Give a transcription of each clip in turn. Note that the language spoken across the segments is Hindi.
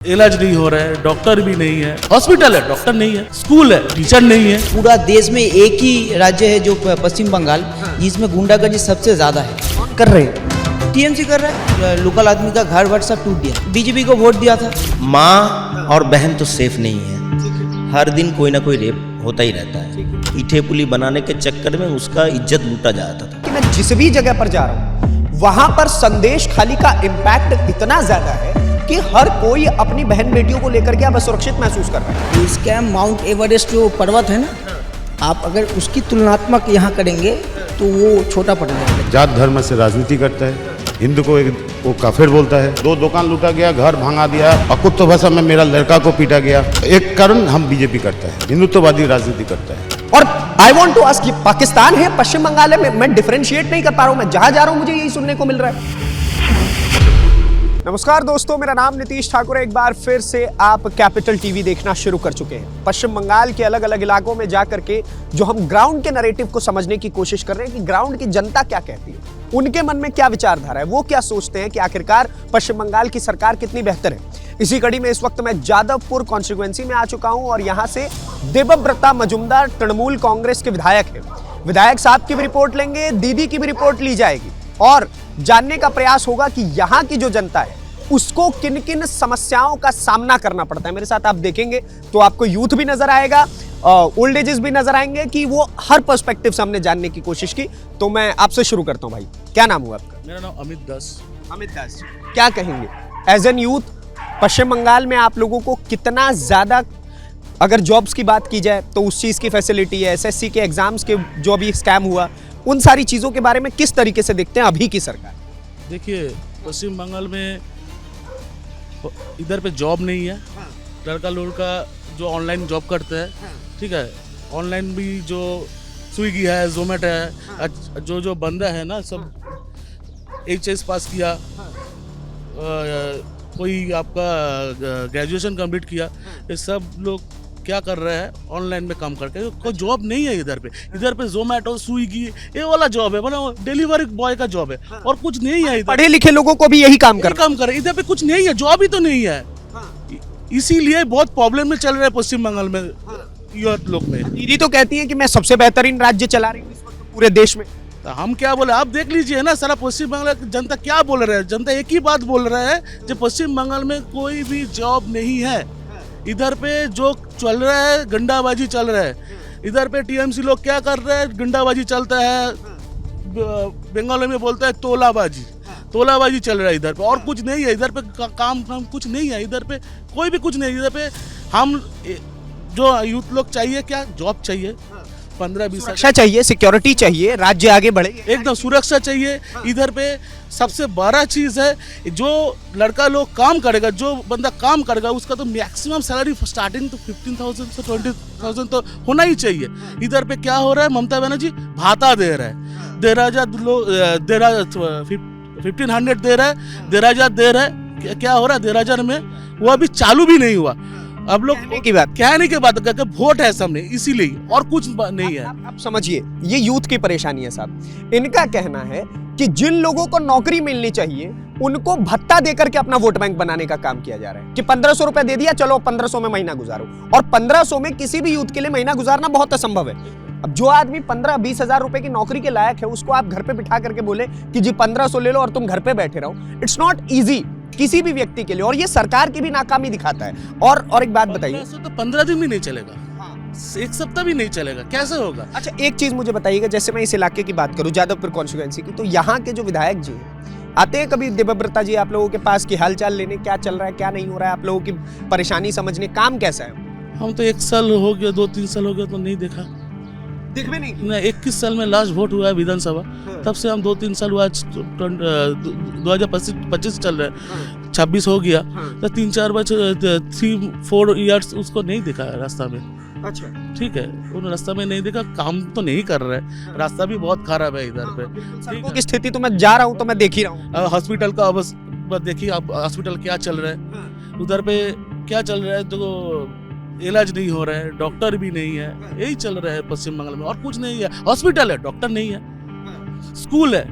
इलाज नहीं हो रहा है, डॉक्टर भी नहीं है, हॉस्पिटल है डॉक्टर नहीं है, स्कूल है टीचर नहीं है। पूरा देश में एक ही राज्य है जो पश्चिम बंगाल, जिसमें गुंडागर्दी सबसे ज्यादा है। कर रहे हैं टीएमसी कर रहा है, लोकल आदमी का घर वर सब टूट दिया। बीजेपी को वोट दिया था। माँ और बहन तो सेफ नहीं है, हर दिन कोई ना कोई रेप होता ही रहता है। ईटे पुली बनाने के चक्कर में उसका इज्जत लूटा जाता था। कि मैं जिस भी जगह पर जा रहा हूँ वहां पर संदेश खाली का इम्पैक्ट इतना ज्यादा है कि हर कोई अपनी बहन बेटियों को लेकर के अब असुरक्षित महसूस कर रहा है। इसका माउंट एवरेस्ट जो पर्वत है ना, आप अगर उसकी तुलनात्मक यहाँ करेंगे तो वो छोटा पड़ जाएगा। जात धर्म से राजनीति करता है, हिंदू को वो काफिर बोलता है। 2 दुकान लूटा गया, घर भांगा दिया, अकुत्थ भाषा में मेरा लड़का को पीटा गया। एक कारण हम बीजेपी करता है, हिंदुत्ववादी राजनीति करता है। और I want to ask, Pakistan है, पश्चिम बंगाल है, मैं डिफरेंशिएट नहीं कर पा रहा हूं। मैं जहां जा रहा हूं मुझे यही सुनने को मिल रहा है। नमस्कार दोस्तों, मेरा नाम नीतीश ठाकुर है। एक बार फिर से आप कैपिटल टीवी देखना शुरू कर चुके हैं। पश्चिम बंगाल के अलग अलग इलाकों में जाकर के जो हम ग्राउंड के नैरेटिव को समझने की कोशिश कर रहे हैं कि ग्राउंड की जनता क्या कहती है, उनके मन में क्या विचारधारा है, वो क्या सोचते हैं कि आखिरकार पश्चिम बंगाल की सरकार कितनी बेहतर है। इसी कड़ी में इस वक्त मैं जादवपुर कॉन्स्टिट्यूएंसी में आ चुका हूं और यहां से देवव्रता मजुमदार तृणमूल कांग्रेस के विधायक हैं। विधायक साहब की भी रिपोर्ट लेंगे, दीदी की भी रिपोर्ट ली जाएगी और जानने का प्रयास होगा कि यहाँ की जो जनता है उसको किन किन समस्याओं का सामना करना पड़ता है। मेरे साथ आप देखेंगे तो आपको यूथ भी नजर आएगा, ओल्ड एजेस भी नजर आएंगे कि वो हर पर्सपेक्टिव से हमने जानने की कोशिश की। तो मैं आपसे शुरू करता हूं भाई, क्या नाम हुआ आपका? मेरा नाम अमित दास। अमित दास जी, क्या कहेंगे एज एन यूथ पश्चिम बंगाल में आप लोगों को कितना ज्यादा, अगर जॉब्स की बात की जाए तो उस चीज की फैसिलिटी है, एसएससी के एग्जाम्स के जो अभी स्कैम हुआ, उन सारी चीजों के बारे में किस तरीके से देखते हैं अभी की सरकार? देखिए, पश्चिम बंगाल में इधर पे जॉब नहीं है। लड़का लड़का जो ऑनलाइन जॉब करते हैं, ठीक है, ऑनलाइन भी जो स्विगी है, जोमेटो है, जो जो बंदा है ना, सब एचएस पास किया, कोई आपका ग्रेजुएशन कंप्लीट किया, ये सब लोग क्या कर रहे हैं, ऑनलाइन में काम करके। कोई जॉब नहीं है इधर पे जोमेटो स्विगी ये वाला जॉब है, मतलब डिलीवरी बॉय का जॉब है और कुछ नहीं है इधर। पढ़े लिखे लोगों को भी यही काम कर इधर पे कुछ नहीं है, जॉब ही तो नहीं है। इसीलिए बहुत प्रॉब्लम में चल रहा है पश्चिम बंगाल में यूथ लोग में। दीदी तो कहती है कि मैं सबसे बेहतरीन राज्य चला रही हूँ इस वक्त पूरे देश में। तो हम क्या बोले, आप देख लीजिए ना, सारा पश्चिम बंगाल की जनता क्या बोल रहा है। जनता एक ही बात बोल रहा है, जो पश्चिम बंगाल में कोई भी जॉब नहीं है। इधर पे जो चल रहा है गंडाबाजी चल रहा है। इधर पे टीएमसी लोग क्या कर रहे हैं, गंडाबाजी चलता है, बंगाली में बोलता है तोलाबाजी चल रहा है इधर पे, और कुछ नहीं है इधर पे। काम कुछ नहीं है इधर पे, कोई भी कुछ नहीं इधर पे। हम जो यूथ लोग चाहिए, क्या जॉब चाहिए, 15-20 सुरक्षा चाहिए, सिक्योरिटी चाहिए, राज्य आगे बढ़े, एकदम सुरक्षा चाहिए। इधर पे सबसे बड़ा चीज है, जो लड़का लोग काम करेगा, जो बंदा काम करेगा, उसका तो मैक्सिमम सैलरी स्टार्टिंग तो 15,000 से 20,000 तो होना ही चाहिए। इधर पे क्या हो रहा है, ममता बनर्जी भाता दे रहा है, 1500 दे रहा है, 1,000 दे रहा है। क्या हो रहा है 1,000 में, वो अभी चालू भी नहीं हुआ। अब लोग कहने की बात करके वोट है सामने, इसीलिए, और कुछ नहीं है। आप समझिए, ये यूथ की परेशानी है साहब। इनका कहना है कि जिन लोगों को नौकरी मिलनी चाहिए उनको भत्ता देकर के अपना वोट बैंक बनाने का काम किया जा रहा है कि 1,500 रुपए दे दिया, चलो 1,500 में महीना गुजारो। और 1,500 में किसी भी यूथ के लिए महीना गुजारना बहुत असंभव है। अब जो आदमी 15-20 हजार रुपए की नौकरी के लायक है, उसको आप घर पे बिठा करके बोले कि जी 1,500 ले लो और तुम घर पे बैठे रहो, इट्स नॉट इजी किसी भी व्यक्ति के लिए, और ये सरकार की भी नाकामी दिखाता है। और एक बात बताइए, तो 15 दिन भी नहीं चलेगा, एक सप्ताह भी नहीं चलेगा, कैसे होगा? अच्छा, एक चीज मुझे बताइएगा, जैसे मैं इस इलाके की बात करूं, जादवपुर कॉन्स्टिट्यूएंसी की, तो यहाँ के जो विधायक जी हैं, आते हैं कभी देवव्रता जी आप लोगों के पास की हालचाल लेने, क्या चल रहा है क्या नहीं हो रहा है, आप लोगों की परेशानी समझने, काम कैसा है? हम तो 1 साल हो गया, 2-3 साल हो गया तो नहीं देखा, दिख में नहीं। 21 साल में लास्ट वोट हुआ है विधानसभा, तब से हम 2-3 साल हुआ, 2025 चल रहा है, 26 हो गया, तो 3-4 बच्चे 3-4 ईयर्स उसको नहीं देखा रास्ता में। अच्छा, ठीक है, उन रास्ता में नहीं देखा, काम तो नहीं कर रहा है, रास्ता भी बहुत खराब है इधर पे। सड़कों की स्थिति तो मैं जा रहा हूँ तो मैं देख ही रहा हूँ। हॉस्पिटल का बस देखिए आप, हॉस्पिटल क्या चल रहा है उधर पे, क्या चल रहा है, तो इलाज नहीं हो रहा है, डॉक्टर भी नहीं है, यही चल रहा है पश्चिम बंगाल में, और कुछ नहीं है। हॉस्पिटल है, डॉक्टर नहीं है, स्कूल है,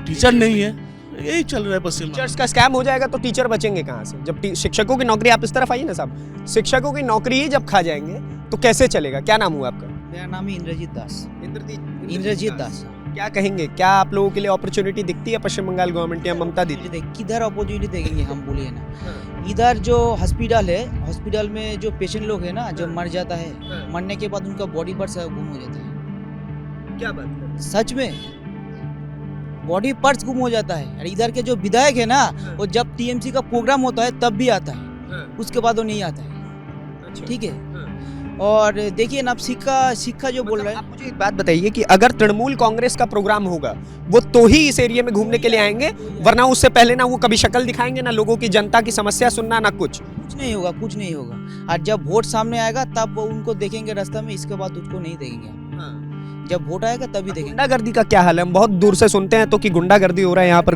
टीचर नहीं है, यही चल रहा है पश्चिम बंगाल। टीचर्स का स्कैम हो जाएगा तो टीचर बचेंगे कहाँ से? जब शिक्षकों की नौकरी, आप इस तरफ आइए ना साहब, शिक्षकों की नौकरी ही जब खा जाएंगे तो कैसे चलेगा? क्या नाम हुआ आपका? मेरा नाम है इंद्रजीत दास। इंद्रजीत दास। क्या कहेंगे, क्या आप लोगों के लिए अपॉर्चुनिटी दिखती है पश्चिम बंगाल गवर्नमेंट या ममता दीदी? किधर अपॉर्चुनिटी देखेंगे हम, बोलिए ना। इधर जो हॉस्पिटल है, हॉस्पिटल में जो पेशेंट लोग है ना, जब मर जाता है, मरने के बाद उनका बॉडी पार्ट्स गुम हो जाता है। क्या बात कर? सच में बॉडी पार्ट्स गुम हो जाता है। और इधर के जो विधायक है ना, वो जब टीएमसी का प्रोग्राम होता है तब भी आता है, उसके बाद वो नहीं आता है। ठीक है। और देखिए ना, आप सिक्का जो बोल रहे आप हैं, मुझे एक बात बताइए कि अगर तृणमूल कांग्रेस का प्रोग्राम होगा वो तो ही इस एरिया में घूमने के लिए आएंगे, वरना उससे पहले ना वो कभी शक्ल दिखाएंगे, ना लोगों की जनता की समस्या सुनना, ना कुछ। कुछ नहीं होगा, कुछ नहीं होगा। और जब वोट सामने आएगा तब वो उनको देखेंगे रास्ता में, इसके बाद उसको नहीं देखेंगे हम। जब वोट आएगा तभी देखेंगे। गुंडागर्दी का क्या हाल है? हम बहुत दूर से सुनते हैं तो कि गुंडागर्दी हो रहा है यहाँ पर।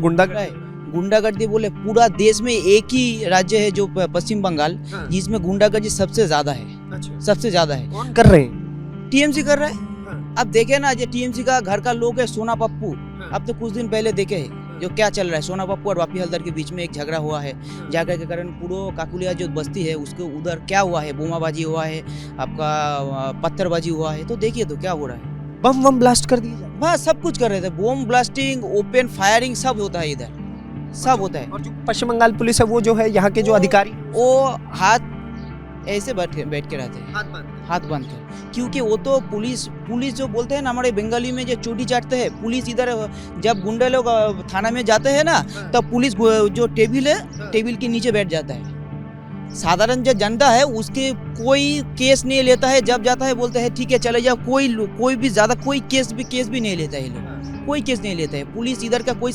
गुंडागर्दी बोले, पूरा देश में एक ही राज्य है जो पश्चिम बंगाल, जिसमें गुंडागर्दी सबसे ज्यादा है। सबसे ज्यादा है। कौन कर रहे हैं? टीएमसी कर रहा है। अब देखे ना, जो टीएमसी का घर का लोग है सोना पप्पू, अब तो कुछ दिन पहले देखे है जो क्या चल रहा है। सोना पप्पू और वापी हल्दर के बीच में एक झगड़ा हुआ है। झगड़े के कारण पूरा काकुलिया जो बस्ती है उसके उधर क्या हुआ है, बोमाबाजी हुआ है, आपका पत्थरबाजी हुआ है। तो देखिए तो क्या हो रहा है, बम ब्लास्ट कर दिए। बस सब कुछ कर रहे थे, बम ब्लास्टिंग, ओपन फायरिंग सब होता है इधर, सब होता है। और जो पश्चिम बंगाल पुलिस है वो जो है यहाँ के जो अधिकारी, वो हाथ ऐसे बैठ के रहते हैं, हाथ बांध कर। क्योंकि वो तो पुलिस जो बोलते हैं ना, हमारे बंगाली में जो चोटी चाटते हैं पुलिस, इधर जब गुंडे लोग थाना में जाते हैं ना, तब पुलिस जो टेबल है, टेबल के नीचे बैठ जाता है। साधारण जो जनता है उसके कोई केस नहीं लेता है, जब जाता है बोलते हैं ठीक है चले जाओ, कोई भी ज्यादा कोई केस भी नहीं लेता है ये लोग, कोई केस नहीं लेता है। पुलिस इधर का कोई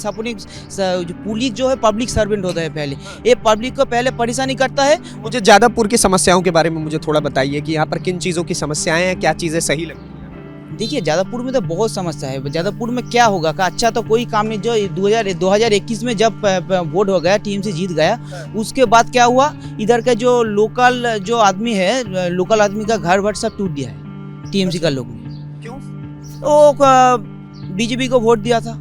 पुलिस जो है पब्लिक सर्वेंट होता है, पहले ये पब्लिक को पहले परेशानी करता है। मुझे जादवपुर की समस्याओं के बारे में मुझे थोड़ा बताइए कि यहाँ पर किन चीज़ों की समस्याएं हैं, क्या चीज़ें सही लगती हैं? देखिए जादवपुर में तो बहुत समस्या है। जादवपुर में क्या होगा का अच्छा तो कोई काम नहीं। जो 2021 में जब वोट हो गया, टीएमसी जीत गया, उसके बाद क्या हुआ, इधर का जो लोकल जो आदमी है, लोकल आदमी का घर वर सब टूट दिया है टीएमसी का लोग ने। क्यों? वो बीजेपी को वोट दिया था।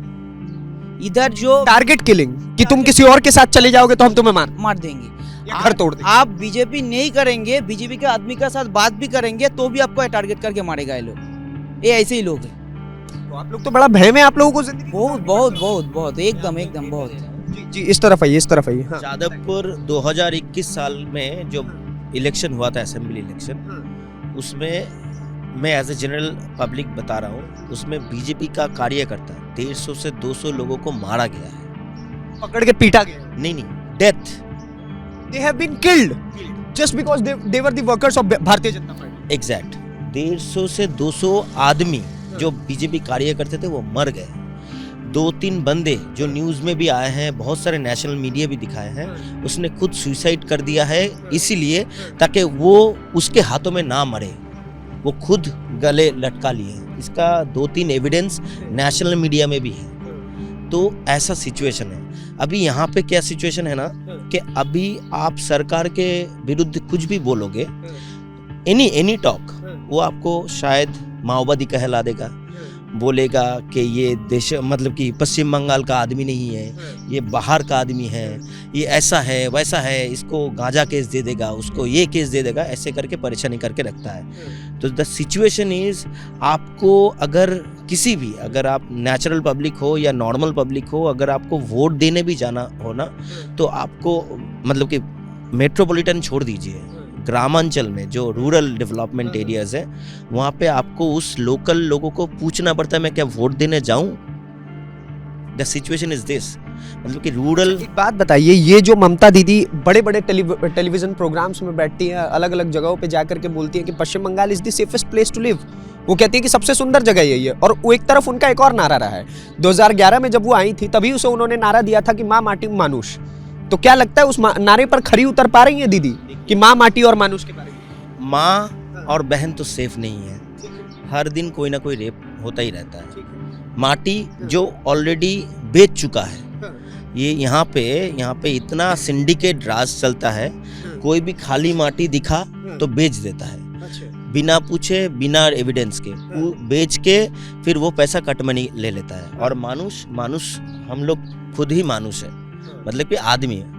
इधर जो टारगेट किलिंग कि तुम किसी और के साथ चले जाओगे तो हम तुम्हें मार देंगे, घर तोड़ देंगे। आप बीजेपी नहीं करेंगे, बीजेपी के आदमी के साथ बात भी करेंगे तो भी आपको टारगेट करके मारेगा ये लोग। ये ऐसे ही लोग हैं। तो आप लोग तो बड़ा भय में आप लोगों को जिंदगी। बहुत एकदम बहुत। जी इस तरफ आइए। हाँ। जादवपुर 2021 साल में जो इलेक्शन हुआ था, असेंबली इलेक्शन, उसमें मैं एज ए जनरल पब्लिक बता रहा हूँ, उसमें बीजेपी का कार्यकर्ता 150 से 200 लोगों को मारा गया है, पकड़ के पीटा गया। नहीं death. They have been killed just because they were the workers of Bharatiya Janata party. Exact 150 से 200 आदमी जो बीजेपी कार्यकर्ता थे वो मर गए। 2-3 बंदे जो न्यूज़ में भी आए हैं, बहुत सारे नेशनल मीडिया भी दिखाए हैं, उसने खुद सुसाइड कर दिया है, इसीलिए ताकि वो उसके हाथों में ना मरे, वो खुद गले लटका लिए। इसका 2-3 एविडेंस नेशनल मीडिया में भी है। तो ऐसा सिचुएशन है अभी यहाँ पे। क्या सिचुएशन है ना कि अभी आप सरकार के विरुद्ध कुछ भी बोलोगे, एनी टॉक, वो आपको शायद माओवादी कहला देगा, बोलेगा कि ये देश मतलब कि पश्चिम बंगाल का आदमी नहीं है, ये बाहर का आदमी है, ये ऐसा है वैसा है, इसको गांजा केस दे देगा, उसको ये केस दे देगा, ऐसे करके परेशानी करके रखता है। तो द सिचुएशन इज़, आपको अगर किसी भी, अगर आप नेचुरल पब्लिक हो या नॉर्मल पब्लिक हो, अगर आपको वोट देने भी जाना हो ना, तो आपको मतलब कि मेट्रोपॉलिटन छोड़ दीजिए, ग्रामांचल में जो रूरल डेवलपमेंट एरियाज है, वहाँ पे आपको उस लोकल लोगों को पूछना पड़ता है मैं क्या वोट देने जाऊँ। द सिचुएशन इज दिस, मतलब कि रूरल। एक बात बताइए, ये जो ममता दीदी बड़े बड़े टेलीविजन प्रोग्राम्स में बैठती हैं, अलग अलग जगहों पे जा करके बोलती हैं कि Paschim Bengal is the safest place to live, वो कहती है कि सबसे सुंदर जगह यही है। और वो एक तरफ उनका एक और नारा रहा है, 2011 में जब वो आई थी तभी उसे उन्होंने नारा दिया था कि माँ माटी मानुष। तो क्या लगता है उस नारे पर खरी उतर पा रही है दीदी कि माँ माटी और मानुष के बारे में? माँ और बहन तो सेफ नहीं है, हर दिन कोई ना कोई रेप होता ही रहता है। माटी जो ऑलरेडी बेच चुका है, ये यहाँ पे इतना सिंडिकेट राज चलता है, कोई भी खाली माटी दिखा तो बेच देता है, बिना पूछे बिना एविडेंस के बेच के फिर वो पैसा कट मनी ले लेता है। और मानुष हम लोग खुद ही मानुष है, मतलब कि आदमी है।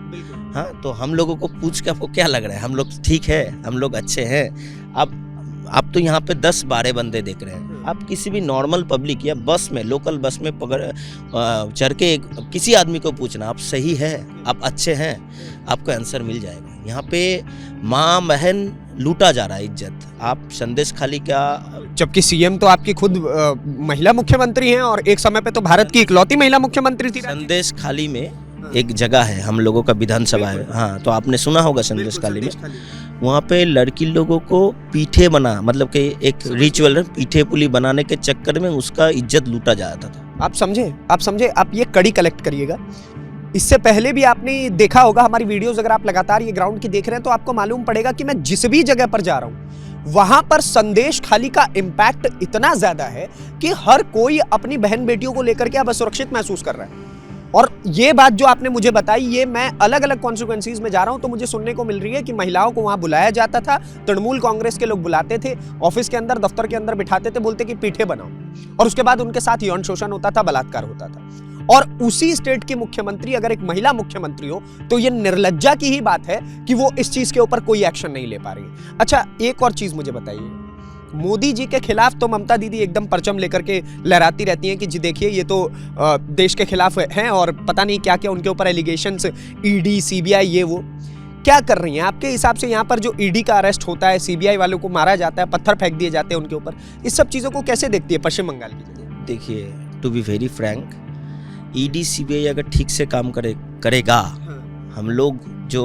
हाँ, तो हम लोगों को पूछ के आपको क्या लग रहा है? हम लोग ठीक है, हम लोग अच्छे हैं। अब आप तो यहाँ पे 10-12 बंदे देख रहे हैं। आप किसी भी नॉर्मल पब्लिक या बस में, लोकल बस में चढ़ के किसी आदमी को पूछना आप सही है, आप अच्छे हैं, आपको आंसर मिल जाएगा। यहाँ पे माँ बहन लूटा जा रहा है इज्जत। आप संदेश खाली का, जबकि सीएम तो आपकी खुद महिला मुख्यमंत्री हैं और एक समय पे तो भारत की इकलौती महिला मुख्यमंत्री थी। संदेश खाली में एक जगह है, हम लोगों का विधानसभा है। हाँ, तो आपने सुना होगा संदेश खाली में, वहाँ पे लड़की लोगों को पीठे बना, मतलब कि एक रिचुअल पीठे पुली बनाने के चक्कर में उसका इज्जत लूटा जाता था। आप समझे, आप ये कड़ी कलेक्ट करिएगा। इससे पहले भी आपने देखा होगा हमारी वीडियोस, अगर आप लगातार ये ग्राउंड की देख रहे हैं तो आपको मालूम पड़ेगा कि मैं जिस भी जगह पर जा रहा हूं वहां पर संदेश खाली का इम्पैक्ट इतना ज्यादा है कि हर कोई अपनी बहन बेटियों को लेकर के अब असुरक्षित महसूस कर रहा है। और ये बात जो आपने मुझे बताई, ये मैं अलग अलग कॉन्सिक्वेंसीज में जा रहा हूं तो मुझे सुनने को मिल रही है कि महिलाओं को वहां बुलाया जाता था, तृणमूल कांग्रेस के लोग बुलाते थे, ऑफिस के अंदर, दफ्तर के अंदर बिठाते थे, बोलते कि पीठे बनाओ, और उसके बाद उनके साथ यौन शोषण होता था, बलात्कार होता था। और उसी स्टेट की मुख्यमंत्री अगर एक महिला मुख्यमंत्री हो तो ये निर्लज्जा की ही बात है कि वो इस चीज के ऊपर कोई एक्शन नहीं ले पा रही है। अच्छा, एक और चीज मुझे बताइए, मोदी जी के खिलाफ तो ममता दीदी एकदम परचम लेकर के लहराती रहती हैं कि जी देखिए ये तो देश के खिलाफ हैं और पता नहीं क्या क्या उनके ऊपर एलिगेशंस, ईडी, सीबीआई, ये वो क्या कर रही हैं? आपके हिसाब से यहाँ पर जो ईडी का अरेस्ट होता है, सीबीआई वालों को मारा जाता है, पत्थर फेंक दिए जाते हैं उनके ऊपर, इस सब चीज़ों को कैसे देखती है पश्चिम बंगाल की? देखिए, to be very frank, ED CBI अगर ठीक से काम करेगा, हम लोग जो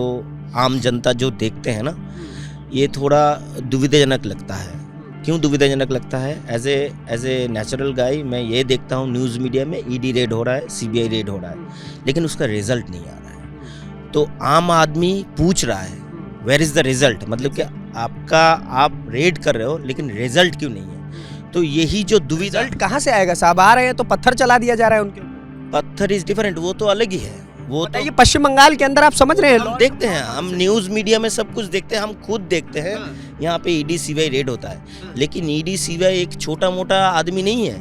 आम जनता जो देखते हैं ना, ये थोड़ा दुविधाजनक लगता है। क्यों दुविधाजनक लगता है? एज ए नेचुरल गाय मैं ये देखता हूँ न्यूज़ मीडिया में ईडी रेड हो रहा है, सीबीआई रेड हो रहा है, लेकिन उसका रिजल्ट नहीं आ रहा है। तो आम आदमी पूछ रहा है वेयर इज़ द रिजल्ट, मतलब कि आप रेड कर रहे हो लेकिन रिजल्ट क्यों नहीं है? तो यही जो दुविधा, रिजल्ट कहाँ से आएगा साहब? आ रहे हैं तो पत्थर चला दिया जा रहा है उनके ऊपर। पत्थर इज डिफरेंट, वो तो अलग ही है। वो तो ये पश्चिम बंगाल के अंदर आप समझ रहे हैं, हम देखते हैं, हम न्यूज़ मीडिया में सब कुछ देखते हैं, हम खुद देखते हैं यहाँ पे ईडी सीबीआई रेड होता है, लेकिन ईडी सीबीआई एक छोटा मोटा आदमी नहीं है,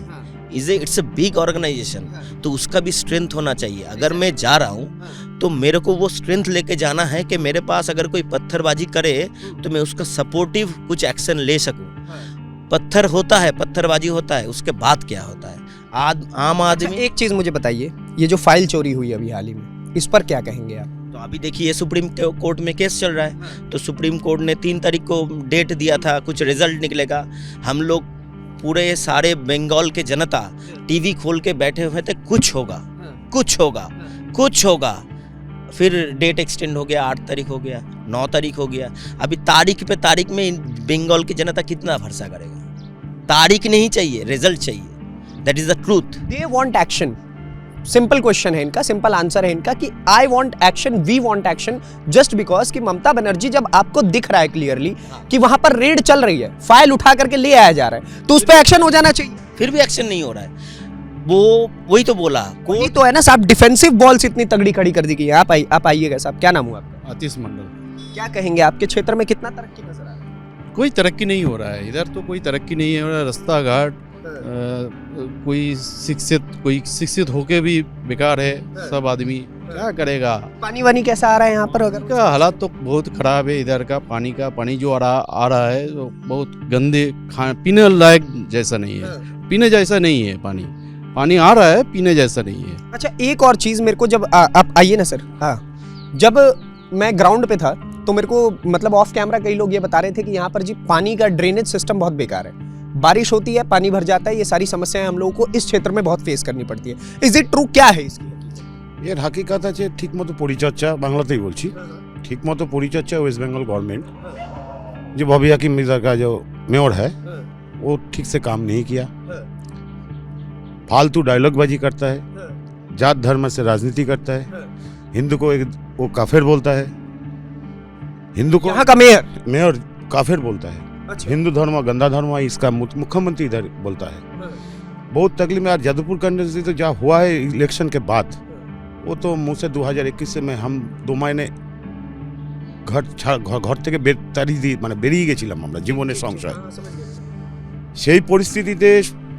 इट्स अ बिग ऑर्गेनाइजेशन। तो उसका भी स्ट्रेंथ होना चाहिए। अगर मैं जा रहा हूँ तो मेरे को वो स्ट्रेंथ लेके जाना है कि मेरे पास अगर कोई पत्थरबाजी करे तो मैं उसका सपोर्टिव कुछ एक्शन ले सकूँ। पत्थर होता है, पत्थरबाजी होता है, उसके बाद क्या होता है? आम आदमी। एक चीज मुझे बताइए, ये जो फाइल चोरी हुई अभी हाल ही में, इस पर क्या कहेंगे आप? तो अभी देखिए सुप्रीम कोर्ट में केस चल रहा है, तो सुप्रीम कोर्ट ने 3 तारीख को डेट दिया था, कुछ रिजल्ट निकलेगा। हम लोग पूरे सारे बंगाल के जनता टीवी खोल के बैठे हुए थे, कुछ होगा, कुछ होगा, कुछ होगा। फिर डेट एक्सटेंड हो गया, 8 तारीख हो गया, 9 तारीख हो गया। अभी तारीख पे तारीख में बंगाल की जनता कितना भरोसा करेगा? तारीख नहीं चाहिए, रिजल्ट चाहिए। That is the truth. They want action. Simple question है इनका, सिंपल आंसर है इनका कि I want action, we want action, just because कि ममता बनर्जी, जब आपको दिख रहा है क्लियरली कि वहां पर रेड चल रही है, फाइल उठा करके ले आया जा रहा है, तो उस पर एक्शन हो जाना चाहिए। फिर भी एक्शन नहीं हो रहा है। वही तो बोला, वही तो है ना साहब, डिफेंसिव बॉल्स इतनी तगड़ी खड़ी कर दी गई है। आप आइएगा साहब, क्या नाम हुआ आपका? आतिश मंडल। क्या कहेंगे, आपके क्षेत्र में कितना तरक्की नजर आ रहा है? कोई तरक्की नहीं हो रहा है इधर, तो कोई तरक्की नहीं है। रास्ता घाट कोई शिक्षित होके भी बेकार है, सब आदमी क्या करेगा? पानी वानी कैसा आ रहा है यहाँ पर? अगर का हालात तो बहुत खराब है इधर का। पानी जो आ रहा है तो बहुत गंदे, पीने लायक जैसा नहीं है, पीने जैसा नहीं है। पानी आ रहा है, पीने जैसा नहीं है। अच्छा, एक और चीज मेरे को, जब आप आइए ना सर, हाँ, जब मैं ग्राउंड पे था तो मेरे को मतलब ऑफ कैमरा कई लोग ये बता रहे थे कि यहाँ पर जी पानी का ड्रेनेज सिस्टम बहुत बेकार है, बारिश होती है पानी भर जाता है, ये सारी समस्याएं हम लोगों को इस क्षेत्र में बहुत फेस करनी पड़ती है। Is it true? क्या है इसकी? এর হাকিকাত আছে ঠিকমতো পরিচর্যা, বাংলাতেই বলছি, ঠিকমতো পরিচর্যা ওয়েস্ট বেঙ্গল गवर्नमेंट जो बॉबी हकीम मिर्जा का जो मेयर है वो ठीक से काम नहीं किया, फालतू डायलॉगबाजी करता है, जात धर्म से राजनीति करता है, हिंदू को वो काफिर बोलता है, हिंदू को यहाँ का मेयर काफिर बोलता है। अच्छा। हिंदू धर्म गंदा धर्म है, इसका मुख्यमंत्री इधर बोलता है। बहुत तकलीफ में। यार जादवपुर कंडेंसी तो जहाँ हुआ है इलेक्शन के बाद, वो तो मुँह से 2021 में हम 2 महीने घर থেকে বেরিয়ে গেছিলাম আমরা জীবনের সংশয়। সেই পরিস্থিতিতে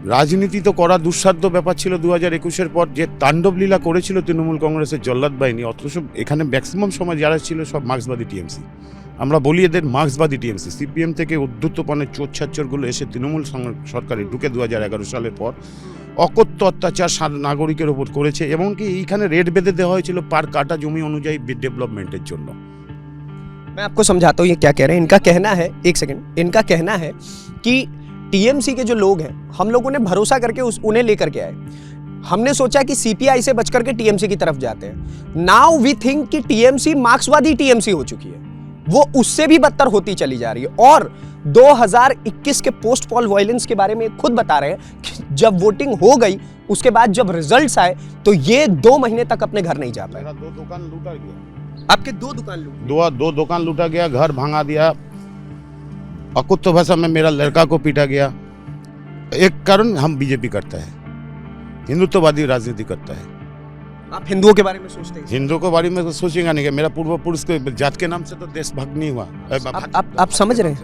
রাজনীতি তো করা দুঃসাধ্য ব্যাপার ছিল 2021-এর পর, যে তাণ্ডবলীলা করেছিল তৃণমূল কংগ্রেসের জল্লাদ বাহিনী, অথচ এখানে ম্যাক্সিমাম সময় যারা ছিল সব মার্ক্সবাদী টিএমসি। আমরা বলি এদের মার্ক্সবাদী টিএমসি। সিপিএম থেকে উদ্ধুত্তপনের চোর ছাচ্চরগুলো এসে তৃণমূল সরকারে ঢুকে 2011 সালের পর অকথ্য অত্যাচার নাগরিকের ওপর করেছে, এমনকি এইখানে রেট বেঁধে দেওয়া হয়েছিল পার কাটা জমি অনুযায়ী ডেভেলপমেন্টের জন্য। मैं आपको समझाता हूँ ये क्या कह रहे हैं। इनका कहना है, एक सेकंड, इनका कहना है कि टीएमसी के जो लोग हैं हम लोगों ने भरोसा करके उन्हें लेकर के आए, हमने सोचा कि सीपीआई से बच करके टीएमसी की तरफ जाते हैं। नाउ वी थिंक कि टीएमसी मार्क्सवादी टीएमसी हो चुकी है, वो उससे भी बदतर होती चली जा रही है। और 2021 के पोस्ट पोल वायलेंस के बारे में खुद बता रहे हैं कि जब वोटिंग हो गई उसके बाद जब रिजल्ट्स आए तो ये 2 महीने तक अपने घर नहीं जा पाए। मेरा 2 दुकान लूटा गया, आपके 2 दुकान लूट, दो दुकान लूटा गया, घर भांगा दिया, अकुत्थ भाषा में मेरा लड़का को पीटा गया। एक कारण हम बीजेपी करता है, हिंदुत्ववादी राजनीति करता है। आप हिंदुओं के बारे में सोचते हैं? हिंदू के बारे में तो सोचेगा नहीं कि मेरा पूर्वपुरुष के जात के नाम से तो देशभक्त नहीं हुआ। आप समझ रहे हैं?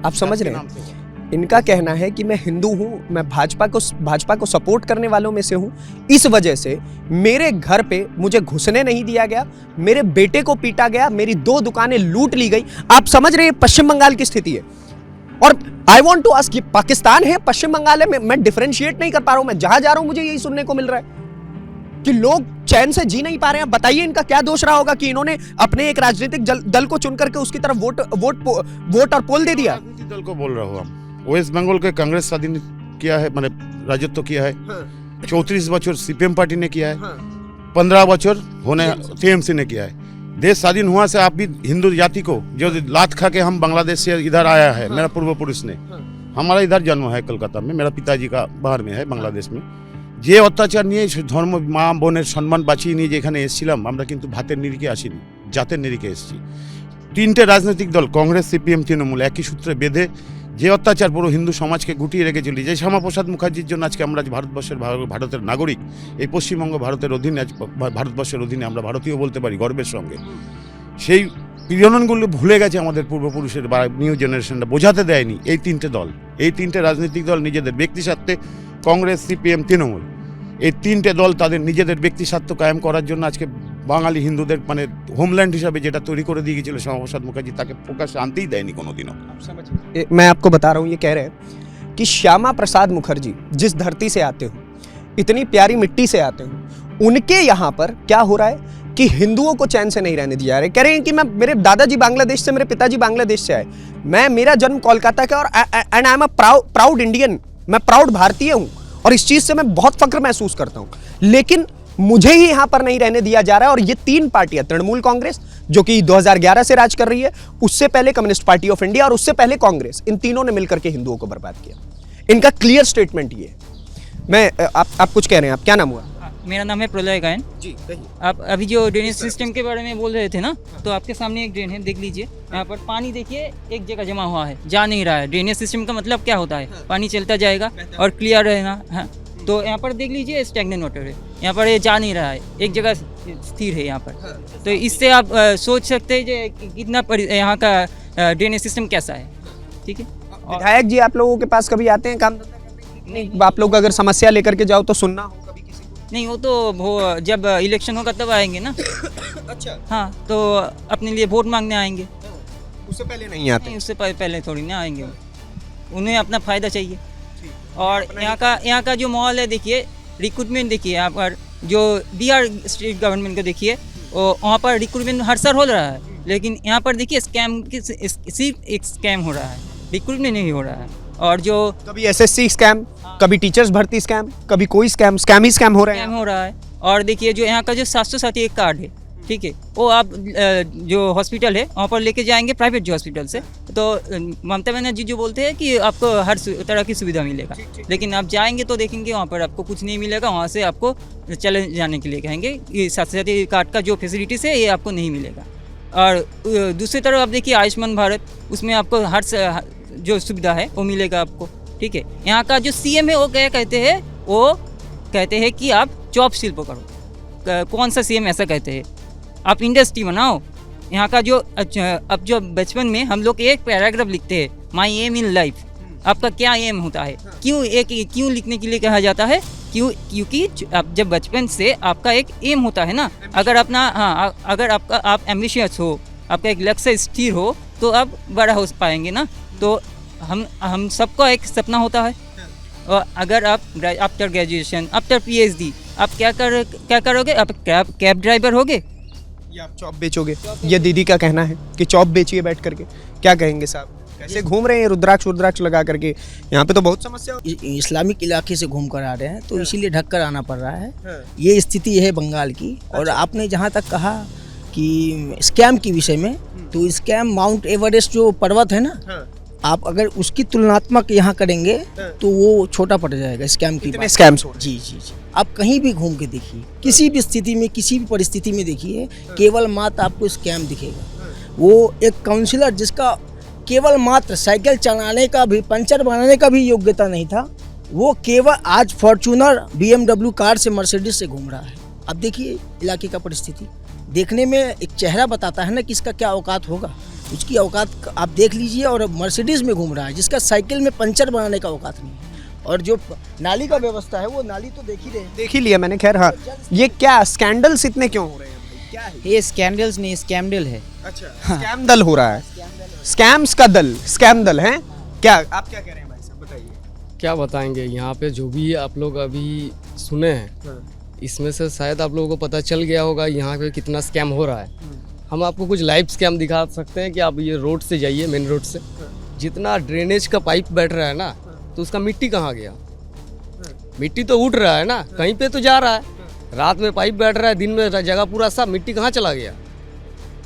आप समझ रहे हैं? इनका कहना है कि मैं हिंदू हूं, मैं भाजपा को सपोर्ट करने वालों में से हूं, इस वजह से मेरे घर पे मुझे घुसने नहीं दिया गया, मेरे बेटे को पीटा गया, मेरी 2 दुकानें लूट ली गई। आप समझ रहे हैं पश्चिम बंगाल की स्थिति है। और I want to ask, Pakistan है, पश्चिम बंगाल है, मैं डिफरेंशिएट नहीं कर पा रहा हूं। मैं जहां जा रहा हूं मुझे यही सुनने को मिल रहा है कि लोग चैन से जी नहीं पा रहे हैं। बताइए इनका क्या दोष रहा होगा कि इन्होंने अपने एक राजनीतिक दल को चुन करके उसकी तरफ वोट और पोल दे दिया। राजनीतिक दल को बोल रहा हूँ, वेस्ट बंगाल के कांग्रेस स्वाधीन किया है, मैंने राजत्व किया है। 34 बच्चों सीपीएम पार्टी ने किया है, 15 बच्चों होने टीएमसी ने किया है। देश स्वाधीन हुआ से आप भी हिंदू जाति को जो लात खा के हम बांग्लादेश से इधर आया है, मेरा पूर्वपुरुष ने, हमारा इधर जन्म है कलकत्ता में, मेरा पिताजी का बाहर में है बांग्लादेश में। যে অত্যাচার নিয়ে ধর্ম মা বোনের সম্মান বাঁচিয়ে নিয়ে যে এখানে এসেছিলাম, আমরা কিন্তু ভাতের নিরিখে আসিনি, জাতের নিরিখে এসেছি। 3টে রাজনৈতিক দল কংগ্রেস সিপিএম তৃণমূল একই সূত্রে বেঁধে যে অত্যাচার পুরো হিন্দু সমাজকে গুটিয়ে রেখেছিল, যে শ্যামাপ্রসাদ মুখার্জির জন্য আজকে আমরা ভারতের নাগরিক, এই পশ্চিমবঙ্গ ভারতের অধীনে, ভারতবর্ষের অধীনে আমরা ভারতীয় বলতে পারি গর্বের সঙ্গে। সেই পীড়নগুলো ভুলে গেছে আমাদের পূর্বপুরুষের বা নিউ জেনারেশনরা, বোঝাতে দেয়নি এই 3টে দল। এই 3টে রাজনৈতিক দল নিজেদের ব্যক্তি স্বার্থে, কংগ্রেস সিপিএম তৃণমূল, এই 3টে দল তাদের নিজেদের ব্যক্তি স্বার্থ কায়েম করার জন্য আজকে বাঙালি হিন্দুদের মানে হোমল্যান্ড হিসাবে যেটা তৈরি করে দিয়ে গিয়েছিল শ্যামাপ্রসাদ মুখার্জি, তাকে প্রকাশ্যে আনতেই দেয়নি কোনোদিনও। मैं आपको बता रहा हूँ, ये कह रहे हैं कि श्यामा प्रसाद मुखर्जी जिस धरती से आते हो, इतनी प्यारी मिट्टी से आते हो, उनके यहाँ पर क्या हो रहा है कि हिंदुओं को चैन से नहीं रहने दिया जा रहा है। कह रहे हैं कि मैं, मेरे दादाजी बांग्लादेश से, मेरे पिताजी बांग्लादेश से आए, मेरा जन्म कोलकाता का, और and I am a proud Indian, मैं प्राउड भारतीय हूँ और इस चीज़ से मैं बहुत फक्र महसूस करता हूँ। लेकिन मुझे ही यहाँ पर नहीं रहने दिया जा रहा है। और ये 3 पार्टियां, तृणमूल कांग्रेस जो कि 2011 से राज कर रही है, उससे पहले कम्युनिस्ट पार्टी ऑफ इंडिया और उससे पहले कांग्रेस, इन तीनों ने मिलकर के हिंदुओं को बर्बाद किया। इनका क्लियर स्टेटमेंट ये है। मैं आप कुछ कह रहे हैं, आप क्या नाम हुआ? मेरा नाम है प्रलय गायन जी कहिए। आप अभी जो ड्रेनेज सिस्टम के बारे में बोल रहे थे ना, तो आपके सामने एक ड्रेन है, देख लीजिए। यहाँ पर पानी देखिए एक जगह जमा हुआ है, जा नहीं रहा है। ड्रेनेज सिस्टम का मतलब क्या होता है? पानी चलता जाएगा और क्लियर रहेगा। हाँ, तो यहाँ पर देख लीजिए स्टैग्नेंट वाटर है, यहाँ पर ये जा नहीं रहा है, एक जगह स्थिर है यहाँ पर। तो इससे आप सोच सकते हैं कि कितना यहाँ का ड्रेनेज सिस्टम कैसा है। ठीक है, विधायक जी आप लोगों के पास कभी आते हैं काम धंधा करने? नहीं, आप लोग अगर समस्या लेकर के जाओ तो सुनना हो कभी किसी को? नहीं, वो तो जब इलेक्शन होगा तब आएंगे ना। अच्छा, हाँ, तो अपने लिए वोट मांगने आएंगे, उससे पहले नहीं आते? नहीं, उससे पहले थोड़ी ना आएंगे, उन्हें अपना फ़ायदा चाहिए। और यहाँ का जो माहौल है देखिए, रिक्रूटमेंट देखिए, यहाँ पर जो बिहार स्टेट गवर्नमेंट को देखिए, वहाँ पर रिक्रूटमेंट हर साल हो रहा है, लेकिन यहाँ पर देखिए स्कैम, सिर्फ एक स्कैम हो रहा है, रिक्रूटमेंट नहीं हो रहा है। और जो कभी एसएससी स्कैम, कभी टीचर्स भर्ती स्कैम, कभी कोई स्कैम ही स्कैम हो रहे हैं। स्कैम हो रहा है। और देखिए जो यहाँ का जो 760 एक कार्ड है, ठीक है, वो आप जो हॉस्पिटल है वहाँ पर लेके जाएंगे, प्राइवेट जो हॉस्पिटल से, तो ममता बनर्जी जो बोलते हैं कि आपको हर तरह की सुविधा मिलेगा, लेकिन आप जाएंगे तो देखेंगे वहाँ पर आपको कुछ नहीं मिलेगा। वहाँ से आपको चले जाने के लिए कहेंगे, ये 760 कार्ड का जो फैसिलिटीज़ है ये आपको नहीं मिलेगा। और दूसरी तरफ आप देखिए आयुष्मान भारत, उसमें आपको हर जो सुविधा है वो मिलेगा आपको। ठीक है, यहाँ का जो सीएम है वो क्या कहते हैं, वो कहते हैं कि आप जॉब शिल्प करो। कौन सा सीएम ऐसा कहते हैं? आप इंडस्ट्री बनाओ। यहाँ का जो अब जो बचपन में हम लोग एक पैराग्राफ लिखते हैं, माई एम इन लाइफ, आपका क्या एम होता है, क्यों लिखने के लिए कहा जाता है, क्योंकि आप जब बचपन से आपका एक एम होता है ना, अगर आप एम्बिशियस हो, आपका एक लक्ष्य स्थिर हो, तो आप बड़ा हो पाएंगे ना। तो हम सबका एक सपना होता है। और अगर आप आफ्टर ग्रेजुएशन, आफ्टर PhD आप क्या करोगे? आप कैब ड्राइवर होगे या आप चॉप बेचोगे? ये दीदी का कहना है कि चॉप बेचिए बैठ करके। क्या कहेंगे साहब, कैसे घूम रहे हैं रुद्राक्ष लगा करके? यहाँ पे तो बहुत समस्या इस्लामिक इलाके से घूम कर आ रहे हैं, तो इसीलिए ढक कर आना पड़ रहा है। ये स्थिति है बंगाल की। और आपने जहाँ तक कहा कि स्कैम के विषय में, तो स्कैम माउंट एवरेस्ट जो पर्वत है ना, आप अगर उसकी तुलनात्मक यहाँ करेंगे तो वो छोटा पड़ जाएगा स्कैम की बात। स्कैम्स हो जी। आप कहीं भी घूम के देखिए, किसी भी स्थिति में, किसी भी परिस्थिति में देखिए, केवल मात्र आपको स्कैम दिखेगा। वो एक काउंसलर जिसका केवल मात्र साइकिल चलाने का भी, पंचर बनाने का भी योग्यता नहीं था, वो केवल आज फॉर्च्यूनर BMW कार से, मर्सिडीज से घूम रहा है। अब देखिए इलाके का परिस्थिति, देखने में एक चेहरा बताता है ना कि इसका क्या औकात होगा, उसकी औकात आप देख लीजिए। और मर्सिडीज में घूम रहा है जिसका साइकिल में पंचर बनाने का औकात नहीं है। और जो नाली का व्यवस्था है, वो नाली तो देख ही लिया मैंने। खैर हाँ, ये क्या स्कैंडल्स इतने क्यों हो रहे हैं भाई? क्या है ये? स्कैंडल्स नहीं, स्कैमडल है। अच्छा, स्कैम दल हो रहा है, स्कैम्स का दल, स्कैम दल है क्या? आप क्या कह रहे हैं भाई साहब, बताइए। क्या बताएंगे, यहाँ पे जो भी आप लोग अभी सुने हैं, इसमें से शायद आप लोगों को पता चल गया होगा यहाँ पे कितना स्कैम हो रहा है। हम आपको कुछ लाइव स्कैम दिखा सकते हैं कि आप ये रोड से जाइए, मेन रोड से, जितना ड्रेनेज का पाइप बैठ रहा है ना, तो उसका मिट्टी कहाँ गया? मिट्टी तो उठ रहा है ना, कहीं पे तो जा रहा है। रात में पाइप बैठ रहा है, दिन में जगह पूरा साफ, मिट्टी कहाँ चला गया?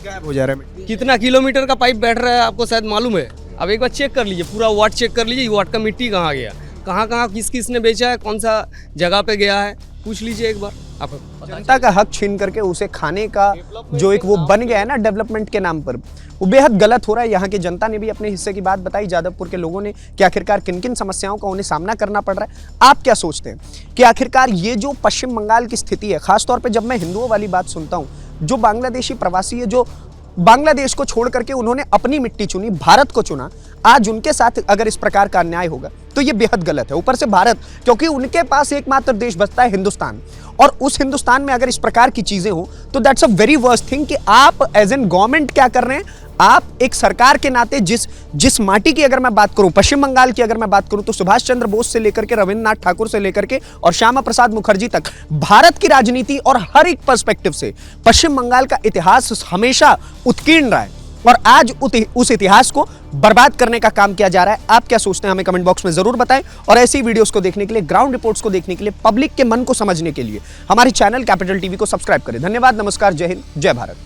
गायब हो जा रहा है। कितना किलोमीटर का पाइप बैठ रहा है आपको शायद मालूम है? अब एक बार चेक कर लीजिए, पूरा वाट चेक कर लीजिए, वाट का मिट्टी कहाँ गया, कहाँ किस ने बेचा है, कौन सा जगह पे गया है, पूछ लीजिए एक बार। आप जनता का हक छीन करके उसे खाने का जो एक वो बन गया है ना डेवलपमेंट के नाम पर, वो बेहद गलत हो रहा है। यहाँ की जनता ने भी अपने हिस्से की बात बताई, जादवपुर के लोगों ने, कि आखिरकार किन किन समस्याओं का उन्हें सामना करना पड़ रहा है। आप क्या सोचते हैं कि आखिरकार ये जो पश्चिम बंगाल की स्थिति है, खासतौर पर जब मैं हिंदुओं वाली बात सुनता हूँ, जो बांग्लादेशी प्रवासी है, जो बांग्लादेश को छोड़ करके उन्होंने अपनी मिट्टी चुनी, भारत को चुना, आज उनके साथ अगर इस प्रकार का अन्याय होगा तो ये बेहद गलत है। ऊपर से भारत, क्योंकि उनके पास एकमात्र देश बचता है हिंदुस्तान, और उस हिंदुस्तान में अगर इस प्रकार की चीजें हो तो that's a very worst thing. कि आप एज एन गवर्नमेंट क्या कर रहे हैं, आप एक सरकार के नाते जिस माटी की अगर मैं बात करूं, पश्चिम बंगाल की अगर मैं बात करूं, तो सुभाष चंद्र बोस से लेकर के रविंद्रनाथ ठाकुर से लेकर के और श्यामा प्रसाद मुखर्जी तक, भारत की राजनीति और हर एक पर्सपेक्टिव से पश्चिम बंगाल का इतिहास हमेशा उत्कीर्ण रहा है, और आज उस इतिहास को बर्बाद करने का काम किया जा रहा है। आप क्या सोचते हैं, हमें कमेंट बॉक्स में जरूर बताएं। और ऐसी वीडियोस को देखने के लिए, ग्राउंड रिपोर्ट्स को देखने के लिए, पब्लिक के मन को समझने के लिए हमारे चैनल कैपिटल टीवी को सब्सक्राइब करें। धन्यवाद, नमस्कार, जय हिंद, जय भारत।